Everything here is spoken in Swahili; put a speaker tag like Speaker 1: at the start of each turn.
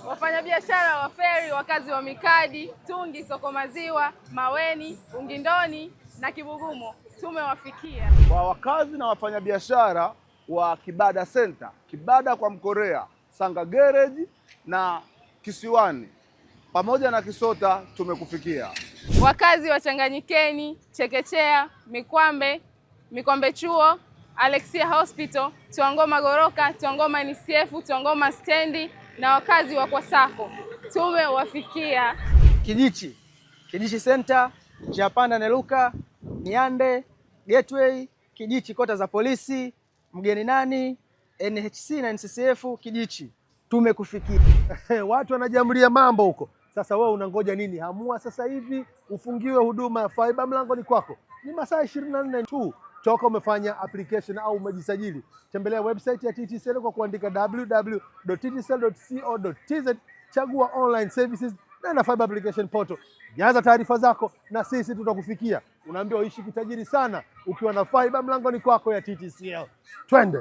Speaker 1: Wafanyabiashara wa feri, wakazi wa Mikadi, Tungi, Soko Maziwa, Maweni, Ungindoni na Kibugumo tumewafikia.
Speaker 2: Kwa wakazi na wafanyabiashara wa Kibada Center, Kibada kwa Mkorea, Sanga Garage na Kisiwani pamoja na Kisota tumekufikia.
Speaker 1: Wakazi wa Changanyikeni, Chekechea, Mikwambe Chuo, Alexia Hospital, Tuangoma Goroka, Tuangoma NCF, Tuangoma Stendi na wakazi wa Kwasako tumewafikia.
Speaker 3: Kijichi Center, Japanda Neluka, Niande, Gateway, Kijichi kota za polisi, Mgeni Nani, NHC na NCCF Kijichi tumekufikia.
Speaker 4: Watu wanajamlia mambo huko. Sasa wewe unangoja nini? Hamua sasa hivi ufungiwe huduma ya fiber, mlango ni kwako. Ni masaa 24 tu toka umefanya application au umejisajili. Tembelea website ya TTCL kwa kuandika www.ttcl.co.tz, chagua online services na fiber application portal. Jaza taarifa zako na sisi tutakufikia. Unaambiwa uishi kitajiri sana ukiwa na fiber, mlango ni kwako ya TTCL. Twende.